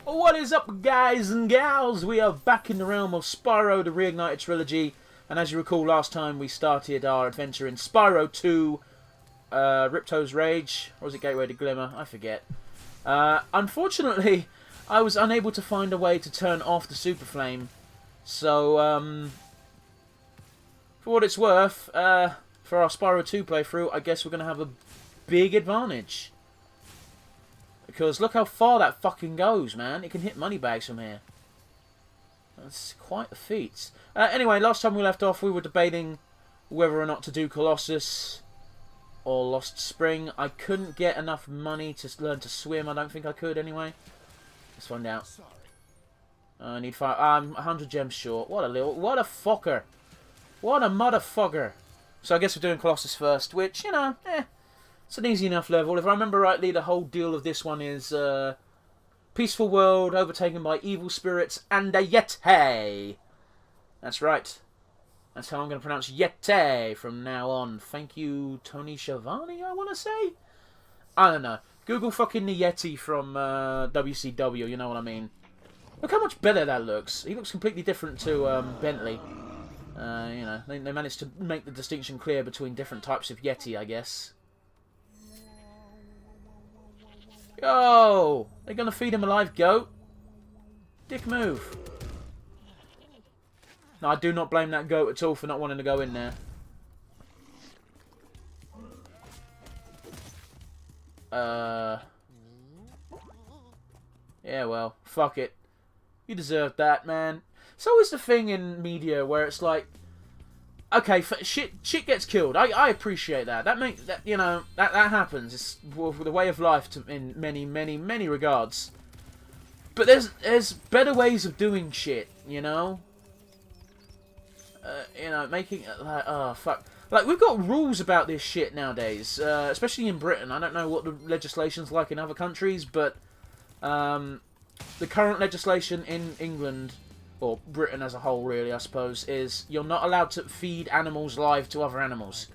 What is up, guys and gals? We are back in the realm of Spyro the Reignited Trilogy, and as you recall, last time we started our adventure in Spyro 2, Ripto's Rage, or was it Gateway to Glimmer? I forget. Unfortunately, I was unable to find a way to turn off the Super Flame, so, for what it's worth, for our Spyro 2 playthrough, I guess we're going to have a big advantage. Because look how far that fucking goes, man. It can hit money bags from here. That's quite a feat. Anyway, last time we left off, we were debating whether or not to do Colossus or Lost Spring. I couldn't get enough money to learn to swim. I don't think I could, anyway. Let's find out. I need 5. I'm 100 gems short. What a fucker. What a motherfucker. So I guess we're doing Colossus first, which, you know, it's an easy enough level. If I remember rightly, the whole deal of this one is peaceful world overtaken by evil spirits and a Yeti. That's right. That's how I'm going to pronounce Yeti from now on. Thank you, Tony Schiavone, I want to say? I don't know. Google fucking the Yeti from WCW, you know what I mean. Look how much better that looks. He looks completely different to Bentley. You know, they managed to make the distinction clear between different types of Yeti, I guess. Yo! They're gonna feed him a live goat? Dick move. No, I do not blame that goat at all for not wanting to go in there. Yeah, well, fuck it. You deserve that, man. It's always the thing in media where it's like, okay, shit gets killed. I appreciate that. You know, that happens. It's the way of life in many regards. But there's better ways of doing shit, you know. You know, making like, oh fuck, like we've got rules about this shit nowadays, especially in Britain. I don't know what the legislation's like in other countries, but the current legislation in England, or Britain as a whole, really, I suppose, is you're not allowed to feed animals live to other animals.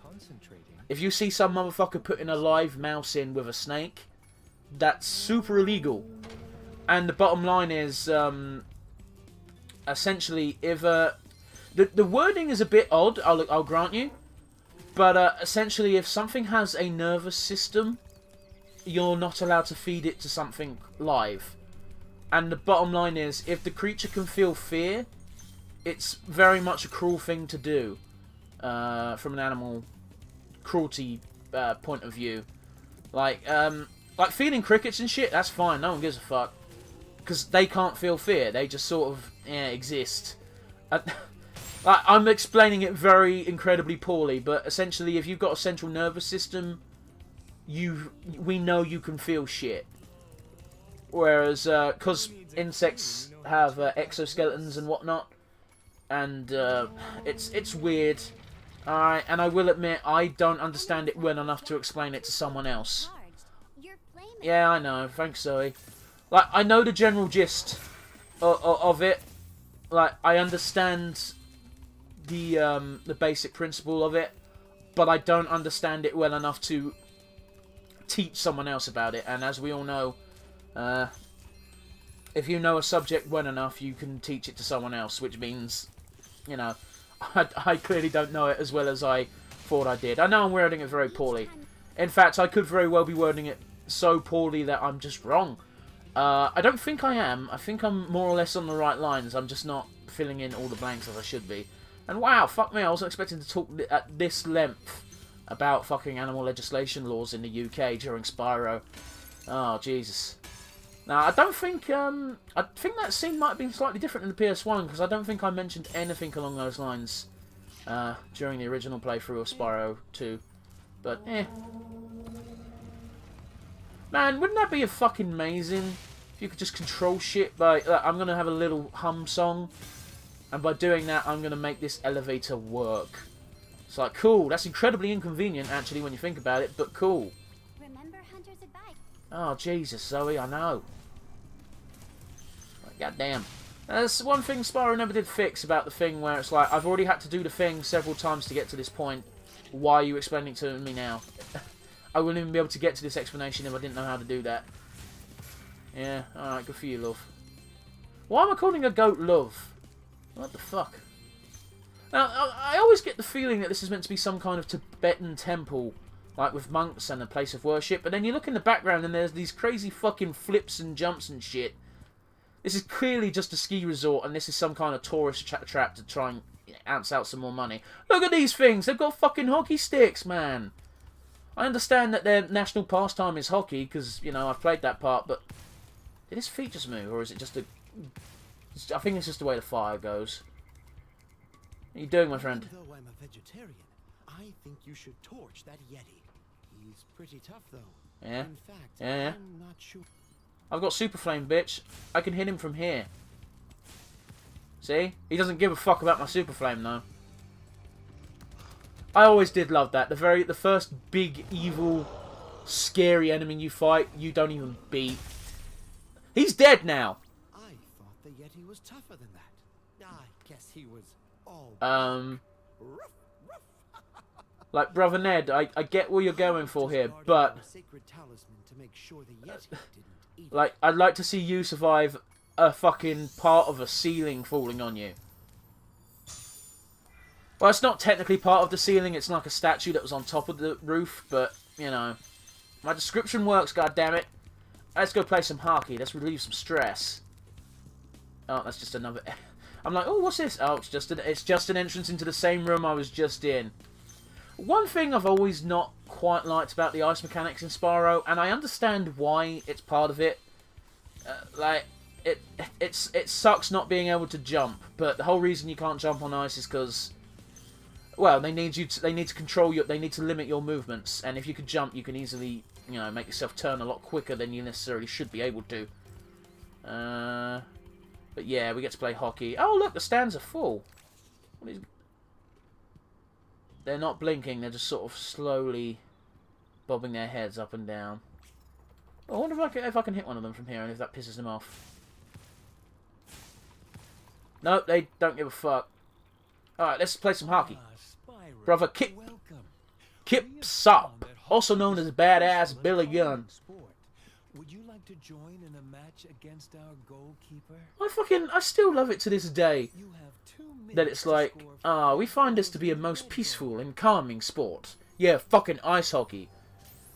If you see some motherfucker putting a live mouse in with a snake, that's super illegal. And the bottom line is, essentially, if the wording is a bit odd, I'll grant you, but essentially, if something has a nervous system, you're not allowed to feed it to something live. And the bottom line is, if the creature can feel fear, it's very much a cruel thing to do, from an animal cruelty point of view. Like feeding crickets and shit, that's fine, no one gives a fuck. Because they can't feel fear, they just sort of, exist. I'm explaining it very incredibly poorly, but essentially, if you've got a central nervous system, we know you can feel shit. Whereas, because insects have exoskeletons and whatnot, and it's weird. Alright, and I will admit, I don't understand it well enough to explain it to someone else. Yeah, I know. Thanks, Zoe. Like, I know the general gist of it. Like, I understand the basic principle of it, but I don't understand it well enough to teach someone else about it. And as we all know, if you know a subject well enough, you can teach it to someone else, which means, you know, I clearly don't know it as well as I thought I did. I know I'm wording it very poorly. In fact, I could very well be wording it so poorly that I'm just wrong. I don't think I am. I think I'm more or less on the right lines. I'm just not filling in all the blanks as I should be. And wow, fuck me, I wasn't expecting to talk at this length about fucking animal legislation laws in the UK during Spyro. Oh, Jesus. Now, I don't think, I think that scene might have been slightly different in the PS1, because I don't think I mentioned anything along those lines during the original playthrough of Spyro 2. But, man, wouldn't that be a fucking amazing if you could just control shit by, I'm going to have a little hum song, and by doing that, I'm going to make this elevator work. It's like, cool, that's incredibly inconvenient, actually, when you think about it, but cool. Remember Hunter's advice. Oh, Jesus, Zoe, I know. Goddamn. That's one thing Spyro never did fix about the thing where it's like, I've already had to do the thing several times to get to this point. Why are you explaining it to me now? I wouldn't even be able to get to this explanation if I didn't know how to do that. Yeah, alright, good for you, love. Why am I calling a goat Love? What the fuck? Now, I always get the feeling that this is meant to be some kind of Tibetan temple, like with monks and a place of worship, but then you look in the background and there's these crazy fucking flips and jumps and shit. This is clearly just a ski resort, and this is some kind of tourist trap to try and ounce out some more money. Look at these things! They've got fucking hockey sticks, man! I understand that their national pastime is hockey, because, you know, I've played that part, but... Did his feet just move, or is it just a... I think it's just the way the fire goes. What are you doing, my friend? Even though I'm a vegetarian, I think you should torch that Yeti. He's pretty tough, though. Yeah? In fact, Yeah? I'm not sure. I've got Super Flame, bitch. I can hit him from here. See? He doesn't give a fuck about my Super Flame, though. I always did love that. The first big, evil, scary enemy you fight, you don't even beat. He's dead now! I thought the Yeti was tougher than that. I guess he was all rough. Like, Brother Ned, I get what you're going for here, but... Sacred talisman to make sure the Yeti didn't eat Like, I'd like to see you survive a fucking part of a ceiling falling on you. Well, it's not technically part of the ceiling, it's like a statue that was on top of the roof, but, you know. My description works, goddammit. Let's go play some hockey, let's relieve some stress. Oh, that's just another... I'm like, oh, what's this? Oh, it's just an entrance into the same room I was just in. One thing I've always not quite liked about the ice mechanics in Spyro, and I understand why it's part of it. Like, it sucks not being able to jump, but the whole reason you can't jump on ice is because, well, they need to control your, they need to limit your movements, and if you could jump, you can easily, you know, make yourself turn a lot quicker than you necessarily should be able to. But yeah, we get to play hockey. Oh, look, the stands are full. What is... They're not blinking, they're just sort of slowly bobbing their heads up and down. I wonder if I can hit one of them from here and if that pisses them off. Nope, they don't give a fuck. Alright, let's play some hockey. Spyro, Brother Kip. welcome. Kip Sop, also known as Badass Billy Gunn. Would you like to join in a match against our goalkeeper? I still love it to this day. You have 2 minutes That it's like, we find this to be a most peaceful and calming sport. Yeah, fucking ice hockey.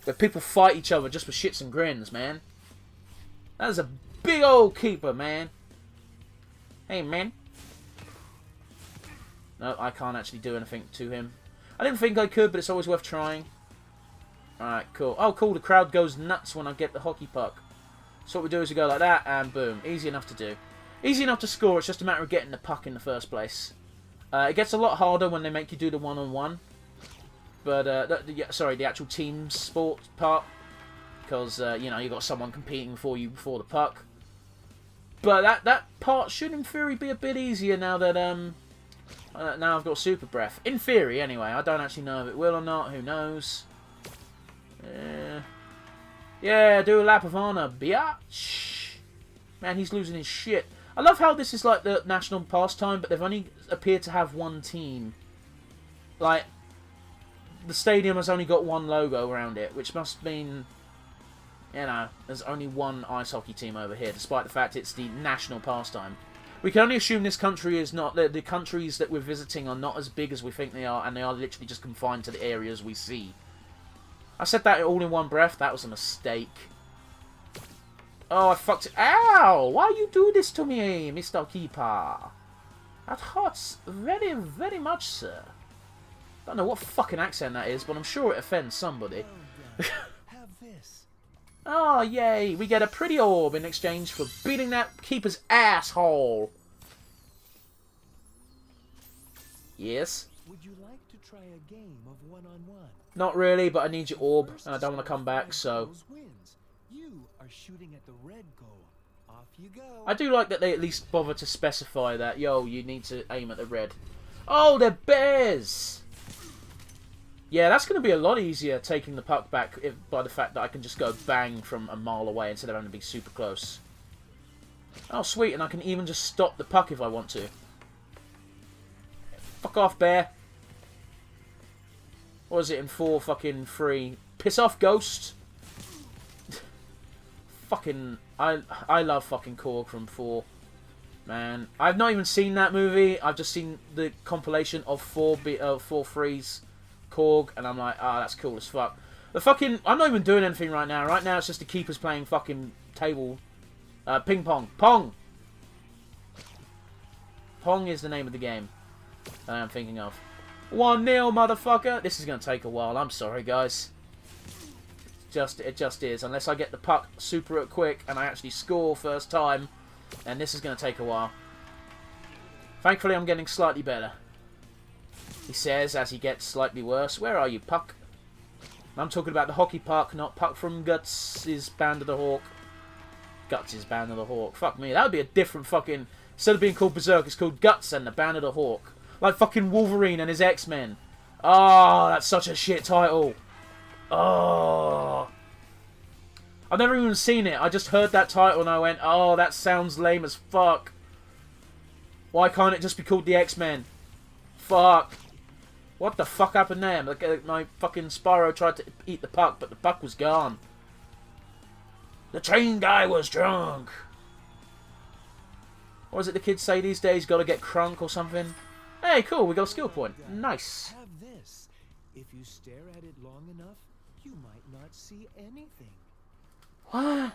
Where people fight each other just for shits and grins, man. That is a big old keeper, man. Hey, man. No, I can't actually do anything to him. I didn't think I could, but it's always worth trying. Alright, cool. Oh, cool, the crowd goes nuts when I get the hockey puck. So what we do is we go like that, and boom. Easy enough to do. Easy enough to score, it's just a matter of getting the puck in the first place. It gets a lot harder when they make you do the one-on-one. But, the actual team sport part. Because, you know, you've got someone competing for you before the puck. But that part should, in theory, be a bit easier now that, now I've got Super Breath. In theory, anyway. I don't actually know if it will or not. Who knows? Yeah, do a lap of honor, biatch. Man, he's losing his shit. I love how this is like the national pastime, but they've only appeared to have one team. Like, the stadium has only got one logo around it, which must mean, you know, there's only one ice hockey team over here, despite the fact it's the national pastime. We can only assume this country is not... The countries that we're visiting are not as big as we think they are, and they are literally just confined to the areas we see. I said that all in one breath. That was a mistake. Oh, I fucked it. Ow! Why you do this to me, Mr. Keeper? That hurts very, very much, sir. Don't know what fucking accent that is, but I'm sure it offends somebody. Have this. Oh, yay. We get a pretty orb in exchange for beating that keeper's asshole. Yes? Would you like to try a game of one-on-one? Not really, but I need your orb, and I don't want to come back, so... You are shooting at the red goal. Off you go. I do like that they at least bother to specify that, yo, you need to aim at the red. Oh, they're bears! Yeah, that's going to be a lot easier taking the puck back by the fact that I can just go bang from a mile away instead of having to be super close. Oh, sweet, and I can even just stop the puck if I want to. Fuck off, bear. What was it in 4 fucking 3? Piss off, ghost! Fucking... I love fucking Korg from 4. Man, I've not even seen that movie. I've just seen the compilation of 4-3's Korg, and I'm like, that's cool as fuck. The fucking... I'm not even doing anything right now. Right now, it's just the keepers playing fucking table... ping pong. Pong! Pong is the name of the game that I'm thinking of. 1-0, motherfucker! This is going to take a while. I'm sorry, guys. It just is. Unless I get the puck super quick and I actually score first time, then this is going to take a while. Thankfully, I'm getting slightly better. He says as he gets slightly worse. Where are you, puck? I'm talking about the hockey puck, not Puck from Guts' Band of the Hawk. Guts' Band of the Hawk. Fuck me, that would be a different fucking... Instead of being called Berserk, it's called Guts and the Band of the Hawk. Like fucking Wolverine and his X-Men. Oh, that's such a shit title. Oh. I've never even seen it. I just heard that title and I went, oh, that sounds lame as fuck. Why can't it just be called the X-Men? Fuck. What the fuck happened there? Like, my fucking Spyro tried to eat the puck, but the puck was gone. The train guy was drunk. What is it the kids say these days? Gotta get crunk or something? Hey, cool, we got a skill point. Nice. Have this. If you stare at it long enough, you might not see anything. What?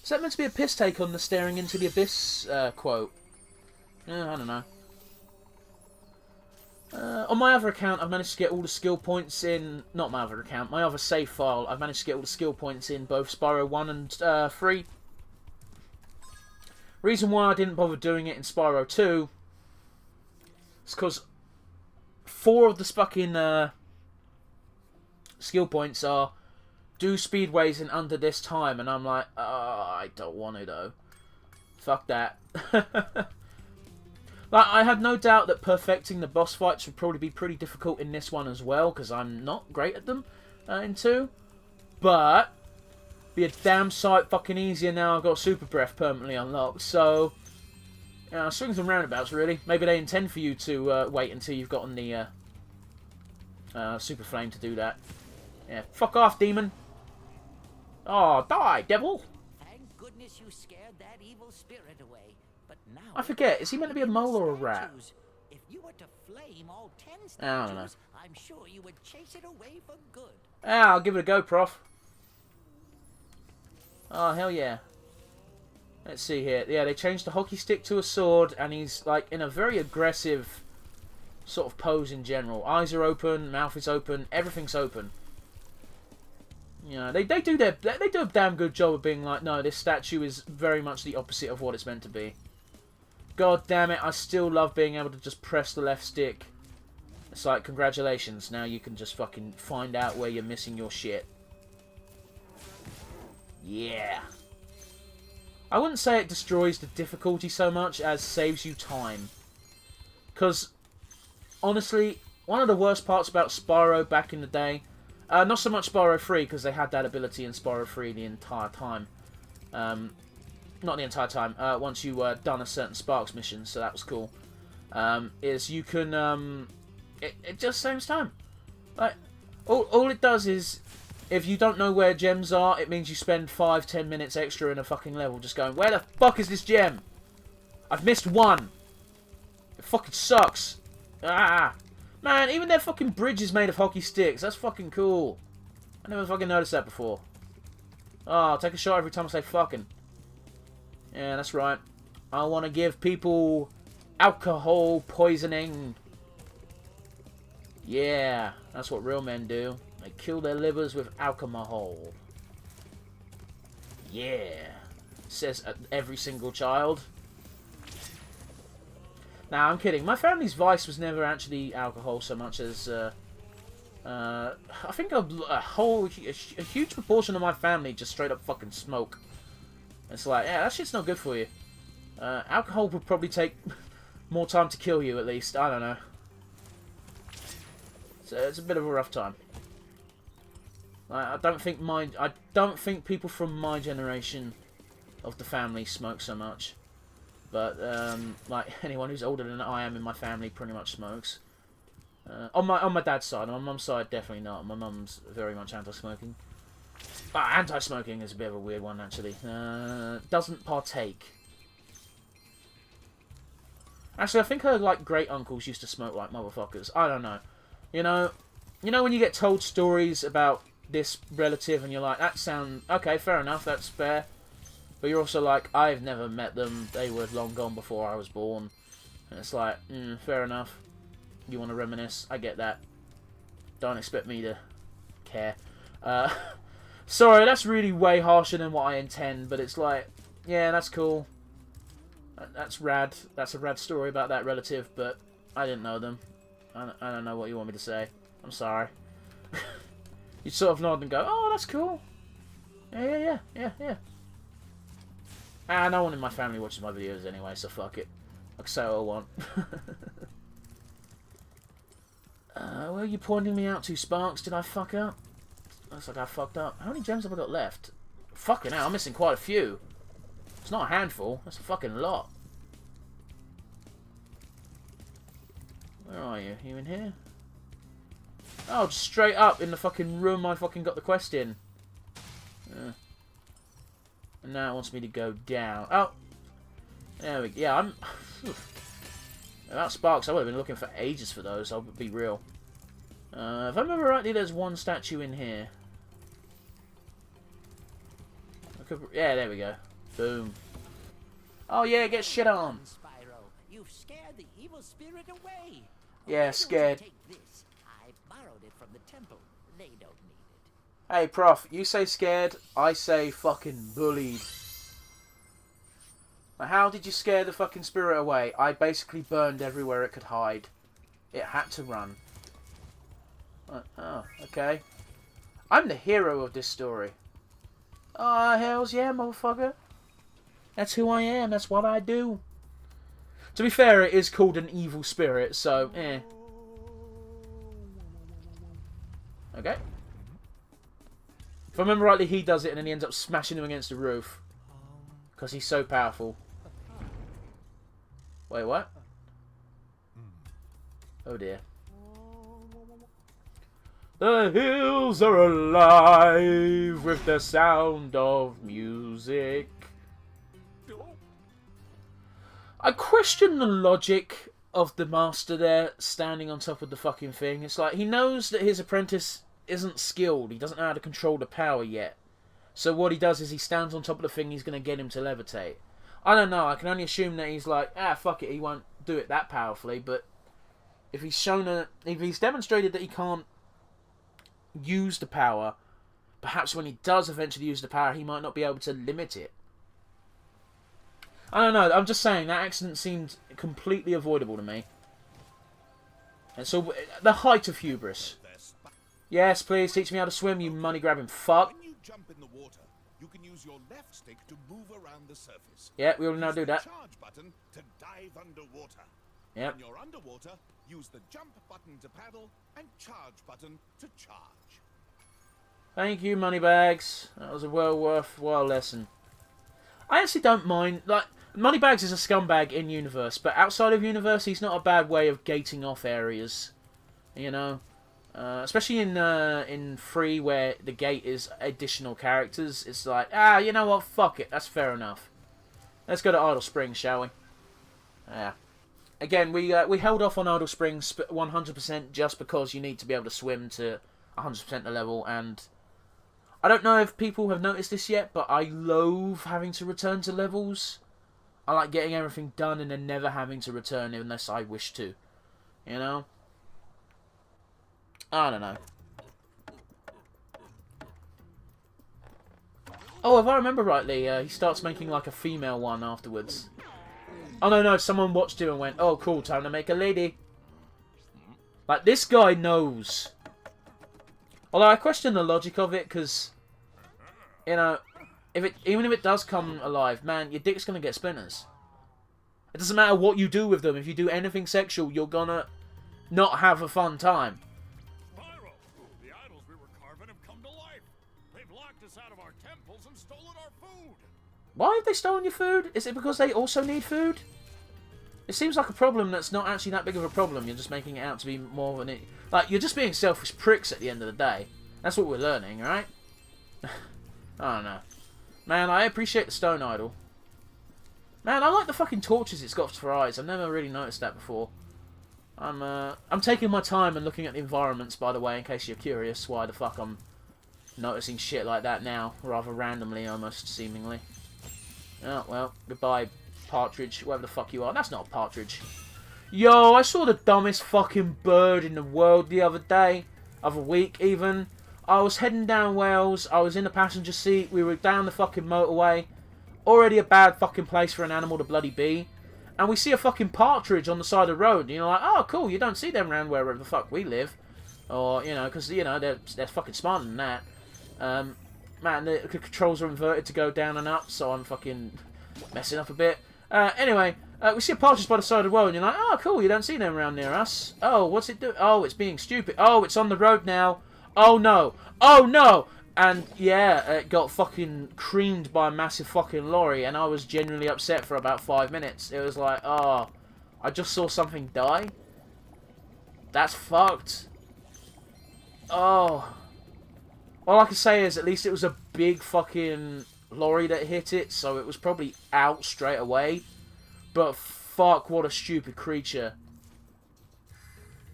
Is that meant to be a piss take on the staring into the abyss quote? I don't know. On my other account, I've managed to get all the skill points in... Not my other account, my other save file. I've managed to get all the skill points in both Spyro 1 and 3. Reason why I didn't bother doing it in Spyro 2 is because 4 of the fucking skill points are do speedways in under this time, and I'm like, I don't want to though. Fuck that. Like, I have no doubt that perfecting the boss fights would probably be pretty difficult in this one as well, because I'm not great at them in 2. But be a damn sight fucking easier now I've got Super Breath permanently unlocked. So, swings and roundabouts, really. Maybe they intend for you to wait until you've gotten the Super Flame to do that. Yeah, fuck off, demon. Oh, die, devil. Thank goodness you scared that evil spirit away. But now I forget, is he meant to be a mole or a rat? If you were to flame all 10 I don't know. statues, I'm sure you would chase it away for good. I'll give it a go, prof. Oh, hell yeah. Let's see here. Yeah, they changed the hockey stick to a sword, and he's, like, in a very aggressive sort of pose in general. Eyes are open, mouth is open, everything's open. You know, they do a damn good job of being like, no, this statue is very much the opposite of what it's meant to be. God damn it, I still love being able to just press the left stick. It's like, congratulations, now you can just fucking find out where you're missing your shit. Yeah. I wouldn't say it destroys the difficulty so much as saves you time. Because, honestly, one of the worst parts about Spyro back in the day, not so much Spyro 3, because they had that ability in Spyro 3 the entire time. Not the entire time, once you done a certain Sparks mission, so that was cool. Is you can, it just saves time. Like, all it does is, if you don't know where gems are, it means you spend 5-10 minutes extra in a fucking level just going, where the fuck is this gem? I've missed one. It fucking sucks. Ah. Man, even their fucking bridge is made of hockey sticks. That's fucking cool. I never fucking noticed that before. Oh, I'll take a shot every time I say fucking. Yeah, that's right. I want to give people alcohol poisoning. Yeah, that's what real men do. They kill their livers with alcohol. Yeah. Says every single child. Nah, I'm kidding. My family's vice was never actually alcohol so much as... I think a huge proportion of my family just straight up fucking smoke. It's like, yeah, that shit's not good for you. Alcohol would probably take more time to kill you, at least. I don't know. So it's a bit of a rough time. I don't think people from my generation of the family smoke so much. But like anyone who's older than I am in my family pretty much smokes. On my dad's side, on my mum's side, definitely not. My mum's very much anti-smoking. Anti-smoking is a bit of a weird one, actually. Doesn't partake. Actually, I think her, like, great-uncles used to smoke like motherfuckers. I don't know. You know when you get told stories about this relative and you're like, that sounds... Okay, fair enough, that's fair. But you're also like, I've never met them. They were long gone before I was born. And it's like, fair enough. You want to reminisce? I get that. Don't expect me to care. Sorry, that's really way harsher than what I intend, but it's like, yeah, that's cool. That's rad. That's a rad story about that relative, but I didn't know them. I don't know what you want me to say. I'm sorry. You sort of nod and go, oh, that's cool. Yeah. Ah, no one in my family watches my videos anyway, so fuck it. I can say what I want. Where are you pointing me out to, Sparks? Did I fuck up? Looks like I fucked up. How many gems have I got left? Fucking hell, I'm missing quite a few. It's not a handful. That's a fucking lot. Where are you? You in here? Oh, just straight up in the fucking room I fucking got the quest in. And now it wants me to go down. Oh! There we go. Yeah, I'm... About Sparks, I would have been looking for ages for those, I'll be real. If I remember rightly, there's one statue in here. Yeah, there we go. Boom. Oh yeah, get shit on. Spyro, you've scared the evil spirit away. Yeah, Why don't you scared. take this? I borrowed it from the temple. They don't need it. Hey, Prof, you say scared, I say fucking bullied. Now, how did you scare the fucking spirit away? I basically burned everywhere it could hide. It had to run. Oh, okay. I'm the hero of this story. Ah, hells yeah, motherfucker. That's who I am. That's what I do. To be fair, it is called an evil spirit, so, eh. Okay. If I remember rightly, he does it and then he ends up smashing him against the roof. Because he's so powerful. Wait, what? Oh dear. The hills are alive with the sound of music. I question the logic of the master there standing on top of the fucking thing. It's like he knows that his apprentice isn't skilled. He doesn't know how to control the power yet. So what he does is he stands on top of the thing he's going to get him to levitate. I don't know. I can only assume that he's like, fuck it. He won't do it that powerfully. But if he's if he's demonstrated that he can't use the power, perhaps when he does eventually use the power, he might not be able to limit it. I don't know. I'm just saying that accident seemed completely avoidable to me. And so the height of hubris. Yes, please teach me how to swim, you money-grabbing fuck. When you jump in the water, you can use your left stick to move around the surface. Yeah, we all know how to do that. Use the charge button to dive underwater. Yep. When you're underwater, use the jump button to paddle and charge button to charge. Thank you, Moneybags. That was a well worthwhile lesson. I actually don't mind. Like, Moneybags is a scumbag in universe, but outside of universe, he's not a bad way of gating off areas. You know, especially in Free, where the gate is additional characters. It's like, you know what? Fuck it. That's fair enough. Let's go to Idle Springs, shall we? Yeah. Again, we held off on Idle Springs 100% just because you need to be able to swim to 100% the level, and I don't know if people have noticed this yet, but I loathe having to return to levels. I like getting everything done and then never having to return unless I wish to. You know? I don't know. Oh, if I remember rightly, he starts making like a female one afterwards. Oh no, someone watched him and went, oh cool, time to make a lady. Like, this guy knows. Although I question the logic of it, because, you know, even if it does come alive, man, your dick's gonna get splinters. It doesn't matter what you do with them. If you do anything sexual, you're gonna not have a fun time. Spyro, the idols we were carving have come to life. They've locked us out of our temples and stolen our food. Why have they stolen your food? Is it because they also need food? It seems like a problem that's not actually that big of a problem. You're just making it out to be more of an... Like, you're just being selfish pricks at the end of the day. That's what we're learning, right? I don't know. Man, I appreciate the stone idol. Man, I like the fucking torches it's got for eyes. I've never really noticed that before. I'm taking my time and looking at the environments, by the way, in case you're curious why the fuck I'm noticing shit like that now, rather randomly, almost, seemingly. Oh, well, goodbye, partridge, whoever the fuck you are. That's not a partridge. Yo, I saw the dumbest fucking bird in the world the other day, other week, even. I was heading down Wales, I was in the passenger seat, we were down the fucking motorway. Already a bad fucking place for an animal to bloody be. And we see a fucking partridge on the side of the road. And you're like, oh, cool, you don't see them around wherever the fuck we live. Or, you know, because, you know, they're fucking smarter than that. Man, the controls are inverted to go down and up, so I'm fucking messing up a bit. Anyway, we see a partridge by the side of the road, and you're like, oh, cool, you don't see them around near us. Oh, what's it doing? Oh, it's being stupid. Oh, it's on the road now. Oh, no. Oh, no! And, yeah, it got fucking creamed by a massive fucking lorry, and I was genuinely upset for about 5 minutes. It was like, oh, I just saw something die? That's fucked. Oh. All I can say is, at least it was a big fucking lorry that hit it, so it was probably out straight away. But fuck, what a stupid creature.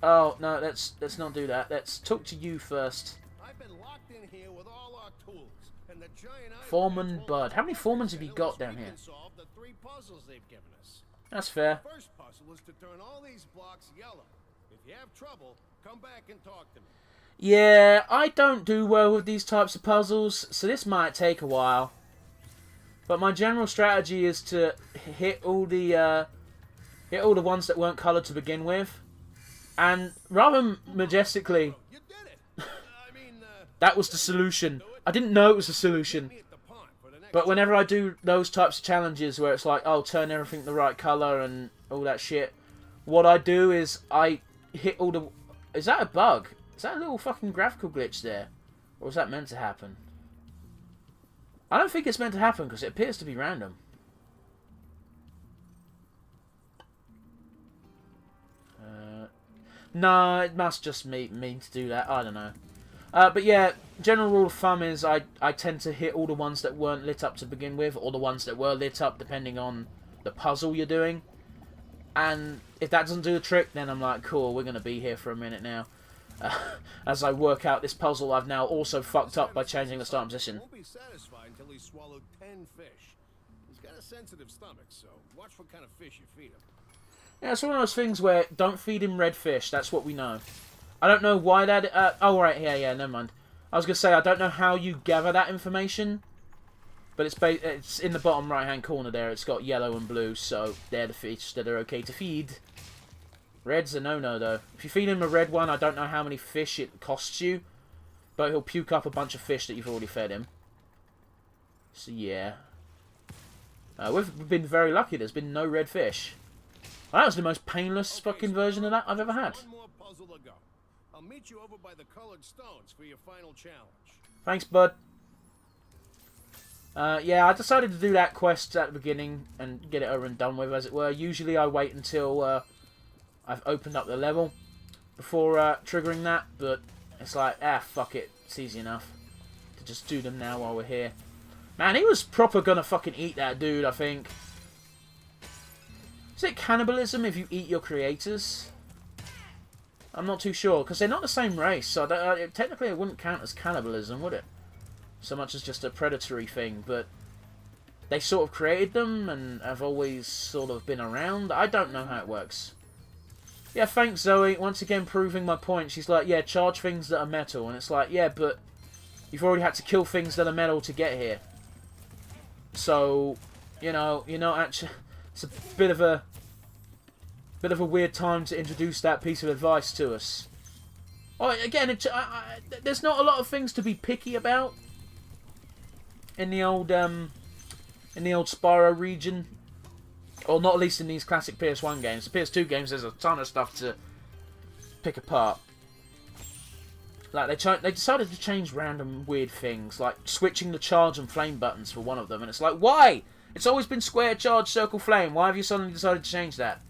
Oh, no, let's not do that. Let's talk to you first. I've been locked in here with all our tools, and the giant Foreman Bud. How many Foremans have you got down here? Solve the 3 puzzles they've given us. That's fair. The first puzzle is to turn all these blocks yellow. If you have trouble, come back and talk to me. Yeah, I don't do well with these types of puzzles, so this might take a while. But my general strategy is to hit all the ones that weren't coloured to begin with, and rather majestically, You did it. I mean, that was the solution. I didn't know it was the solution, meet at the pond for the next. but whenever I do those types of challenges where it's like, oh, turn everything the right colour and all that shit, what I do is I hit all the... Is that a bug? Is that a little fucking graphical glitch there? Or was that meant to happen? I don't think it's meant to happen because it appears to be random. No, it must just mean to do that. I don't know. But yeah, general rule of thumb is I tend to hit all the ones that weren't lit up to begin with, or the ones that were lit up depending on the puzzle you're doing. And if that doesn't do the trick, then I'm like, cool, we're going to be here for a minute now. As I work out this puzzle I've now also fucked up by changing the starting position. Won't be satisfied until he's swallowed 10 fish. He's got a sensitive stomach, so watch what kind of fish you feed him. Yeah, it's one of those things where don't feed him red fish. That's what we know. I don't know why that... oh, right, yeah, never mind. I was going to say, I don't know how you gather that information, but it's in the bottom right-hand corner there. It's got yellow and blue, so they're the fish that are okay to feed. Red's a no-no, though. If you feed him a red one, I don't know how many fish it costs you, but he'll puke up a bunch of fish that you've already fed him. So, yeah. We've been very lucky. There's been no red fish. Well, that was the most painless fucking version of that I've ever had. One more puzzle to go. I'll meet you over by the colored stones for your final challenge. Thanks, bud. Yeah, I decided to do that quest at the beginning and get it over and done with, as it were. Usually I wait until I've opened up the level before triggering that, but it's like, fuck it. It's easy enough to just do them now while we're here. Man, he was proper gonna fucking eat that dude, I think. Is it cannibalism if you eat your creators? I'm not too sure, because they're not the same race, so technically it wouldn't count as cannibalism, would it? So much as just a predatory thing, but they sort of created them and have always sort of been around. I don't know how it works. Yeah, thanks, Zoe. Once again proving my point. She's like, yeah, charge things that are metal. And it's like, yeah, but you've already had to kill things that are metal to get here. So, you know, you're not actually... It's a bit of a weird time to introduce that piece of advice to us. Oh, again, there's not a lot of things to be picky about in the old Spyro region, or not at least in these classic PS1 games. The PS2 games, there's a ton of stuff to pick apart. Like they decided to change random weird things, like switching the charge and flame buttons for one of them, and it's like, why? It's always been square, charge, circle, flame. Why have you suddenly decided to change that?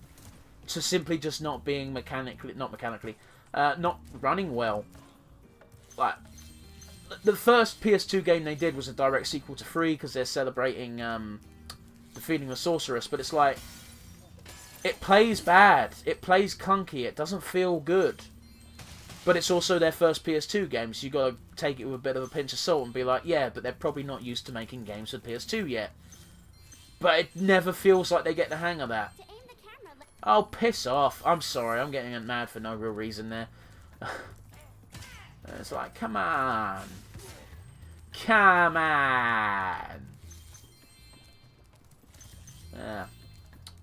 To simply just not being not running well. Like, the first PS2 game they did was a direct sequel to 3, because they're celebrating the defeating the sorceress, but it's like, it plays bad. It plays clunky. It doesn't feel good. But it's also their first PS2 game, so you got to take it with a bit of a pinch of salt and be like, yeah, but they're probably not used to making games for PS2 yet. But it never feels like they get the hang of that. To aim the camera, Oh, piss off. I'm sorry, I'm getting mad for no real reason there. It's like, come on. Come on. Yeah.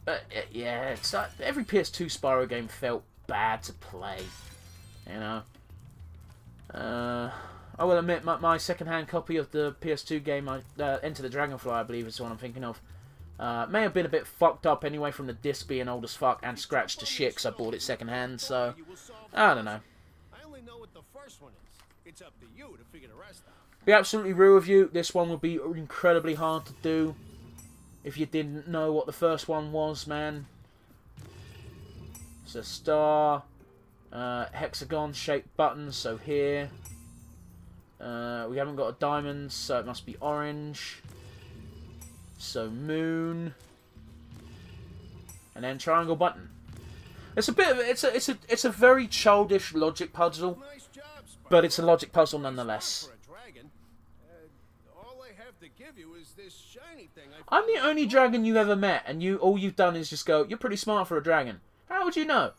But, yeah, it's like, every PS2 Spyro game felt bad to play. You know? I will admit, my second-hand copy of the PS2 game, Enter the Dragonfly, I believe is the one I'm thinking of, may have been a bit fucked up anyway from the disc being old as fuck and scratched to shit because I bought it second-hand, so I don't know. I only know what the first one is. It's up to you to figure the rest out. Be absolutely real with you, this one would be incredibly hard to do if you didn't know what the first one was, man. It's a star, hexagon-shaped buttons, so here. We haven't got a diamond, so it must be orange. So moon, and then triangle button. It's a bit of it's a very childish logic puzzle, Nice job, Spyro. but it's a logic puzzle nonetheless. For a dragon, all I have to give you is this shiny thing. I'm the only dragon you ever met, and all you've done is just go, "You're pretty smart for a dragon." How would you know,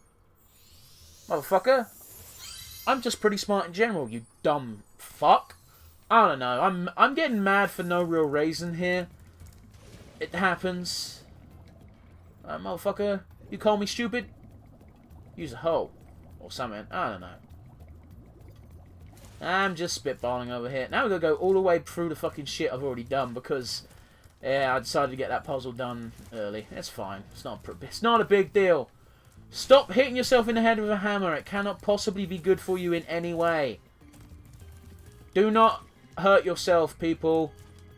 motherfucker? I'm just pretty smart in general, you dumb fuck. I don't know. I'm getting mad for no real reason here. It happens. Motherfucker, you call me stupid? Use a hoe. Or something. I don't know. I'm just spitballing over here. Now we're going to go all the way through the fucking shit I've already done because, yeah, I decided to get that puzzle done early. It's fine. It's not a big deal. Stop hitting yourself in the head with a hammer. It cannot possibly be good for you in any way. Do not hurt yourself, people.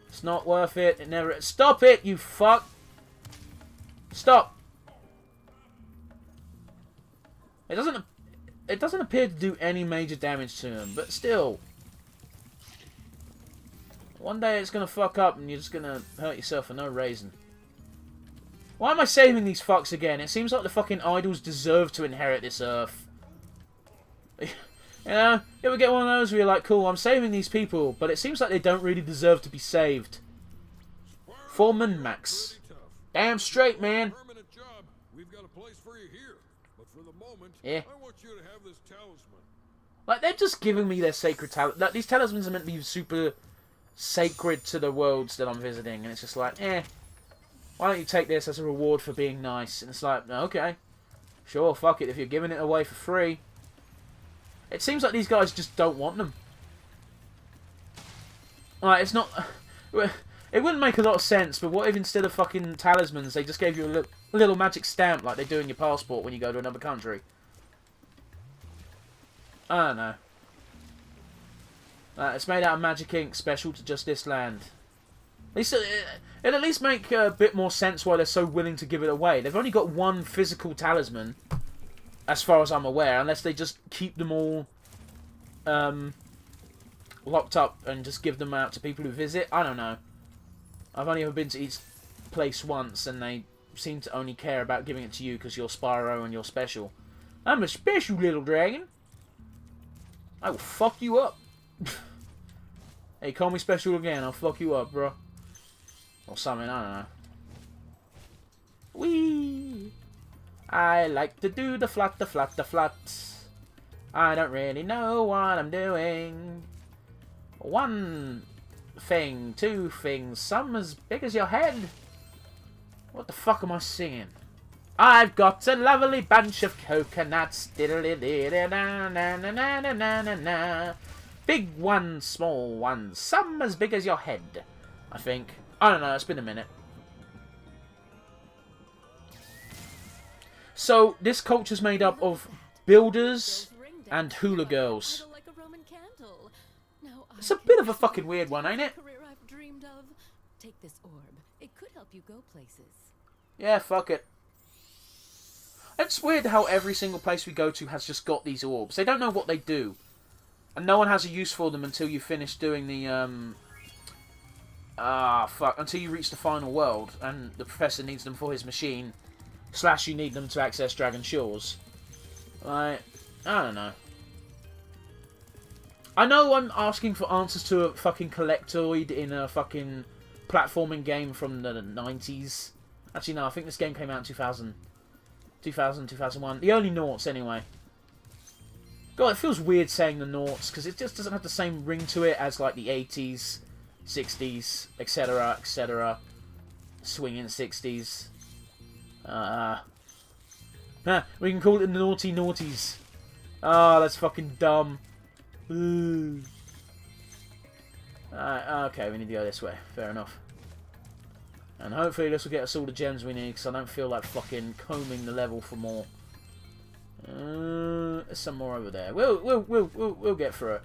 It's not worth it. It never... Stop it, you fuck! Stop! It doesn't appear to do any major damage to him, but still. One day it's gonna fuck up and you're just gonna hurt yourself for no reason. Why am I saving these fucks again? It seems like the fucking idols deserve to inherit this earth. You know, you ever get one of those where you're like, cool, I'm saving these people, but it seems like they don't really deserve to be saved. Foreman Max. Damn straight, man. Permanent job. We've got a place for you here. But for the moment, Yeah. I want you to have this talisman. Like, they're just giving me their sacred talisman. Like, these talismans are meant to be super sacred to the worlds that I'm visiting, and it's just like, why don't you take this as a reward for being nice? And it's like, okay, sure, fuck it, if you're giving it away for free. It seems like these guys just don't want them. Like, it's not... It wouldn't make a lot of sense, but what if instead of fucking talismans, they just gave you a little magic stamp like they do in your passport when you go to another country? I don't know. It's made out of magic ink, special to just this land. It'd at least make a bit more sense why they're so willing to give it away. They've only got one physical talisman, as far as I'm aware, unless they just keep them all locked up and just give them out to people who visit. I don't know. I've only ever been to each place once, and they seem to only care about giving it to you because you're Spyro and you're special. I'm a special little dragon. I will fuck you up. Hey, call me special again, I'll fuck you up, bro. Or something, I don't know. Whee! I like to do the flat, the flat, the flat. I don't really know what I'm doing. One thing, two things, some as big as your head. What the fuck am I singing? I've got a lovely bunch of coconuts. Big ones, small ones, some as big as your head. I think. I don't know, it's been a minute. So, this culture's made up of builders and hula girls. It's a bit of a fucking weird one, ain't it? Career I've dreamed of. Take this orb. It could help you go places. Yeah, fuck it. It's weird how every single place we go to has just got these orbs. They don't know what they do. And no one has a use for them until you finish doing the Ah, fuck. Until you reach the final world, and the professor needs them for his machine, / you need them to access Dragon Shores. Like, I don't know. I know I'm asking for answers to a fucking collectoid in a fucking platforming game from the 90s. Actually, no, I think this game came out in 2001. The early noughts, anyway. God, it feels weird saying the noughts, because it just doesn't have the same ring to it as, like, the 80s, 60s, etc., etc. Swinging 60s. We can call it the naughty naughties. Ah, that's fucking dumb. Ooh. Okay, we need to go this way. Fair enough. And hopefully this will get us all the gems we need, because I don't feel like fucking combing the level for more. There's some more over there. We'll get through it.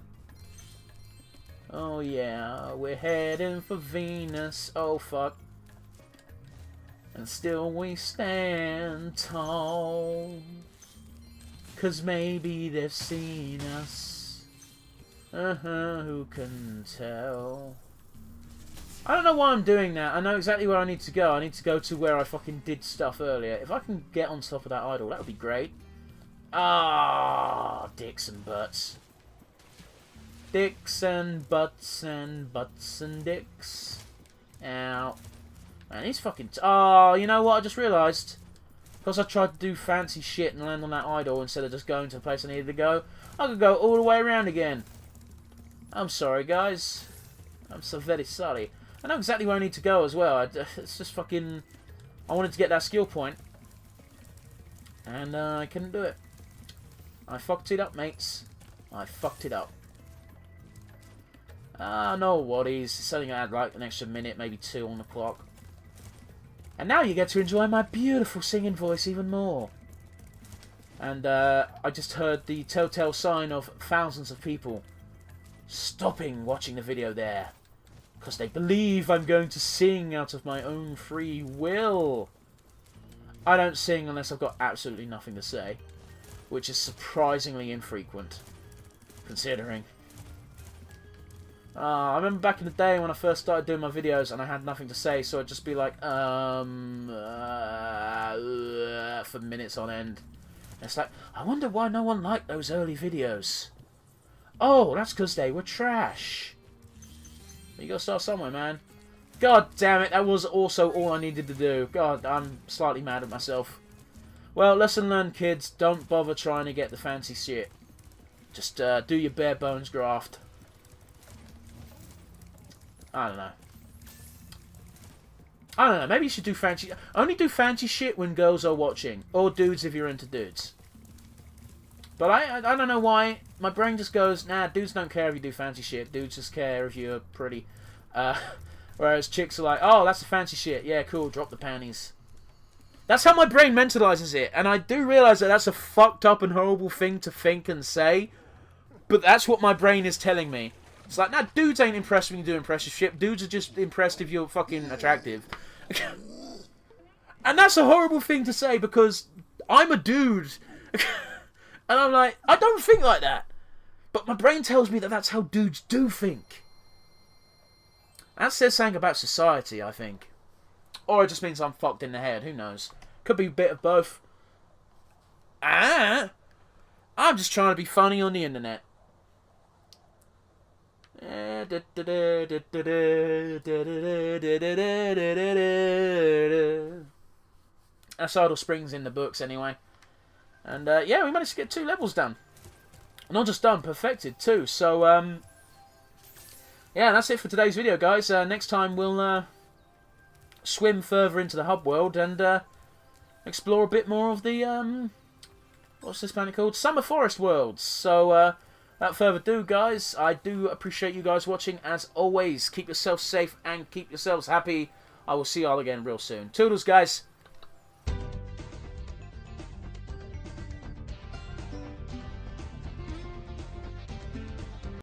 Oh yeah, we're heading for Venus. Oh fuck. And still we stand tall, 'cause maybe they've seen us. Who can tell? I don't know why I'm doing that. I know exactly where I need to go. I need to go to where I fucking did stuff earlier. If I can get on top of that idol, that would be great. Ah, dicks and butts. Dicks and butts and butts and dicks. Ow. Man, he's fucking... Oh, you know what? I just realised. Because I tried to do fancy shit and land on that idol instead of just going to the place I needed to go, I could go all the way around again. I'm sorry, guys. I'm so very sorry. I know exactly where I need to go as well. It's just fucking... I wanted to get that skill point. And I couldn't do it. I fucked it up, mates. I fucked it up. No worries. It's only going to add like an extra minute, maybe 2 on the clock. And now you get to enjoy my beautiful singing voice even more. And I just heard the telltale sign of thousands of people stopping watching the video there. Because they believe I'm going to sing out of my own free will. I don't sing unless I've got absolutely nothing to say. Which is surprisingly infrequent. Considering. I remember back in the day when I first started doing my videos and I had nothing to say, so I'd just be like, for minutes on end. And it's like, I wonder why no one liked those early videos. Oh, that's because they were trash. But you gotta start somewhere, man. God damn it, that was also all I needed to do. God, I'm slightly mad at myself. Well, lesson learned, kids. Don't bother trying to get the fancy shit. Just do your bare bones graft. I don't know. Maybe you should do fancy... Only do fancy shit when girls are watching. Or dudes if you're into dudes. But I don't know why. My brain just goes, nah, dudes don't care if you do fancy shit. Dudes just care if you're pretty. Whereas chicks are like, oh, that's the fancy shit. Yeah, cool, drop the panties. That's how my brain mentalizes it. And I do realise that that's a fucked up and horrible thing to think and say. But that's what my brain is telling me. It's like, nah, dudes ain't impressed when you do impressive shit. Dudes are just impressed if you're fucking attractive. And that's a horrible thing to say because I'm a dude. And I'm like, I don't think like that. But my brain tells me that that's how dudes do think. That says something about society, I think. Or it just means I'm fucked in the head. Who knows? Could be a bit of both. I'm just trying to be funny on the internet. That's Idle Springs in the books anyway. And yeah, we managed to get 2 levels done. Not just done, perfected too. So yeah, that's it for today's video, guys. Next time we'll swim further into the hub world and explore a bit more of the what's this planet called? Summer Forest Worlds. So without further ado, guys, I do appreciate you guys watching. As always, keep yourselves safe and keep yourselves happy. I will see y'all again real soon. Toodles, guys.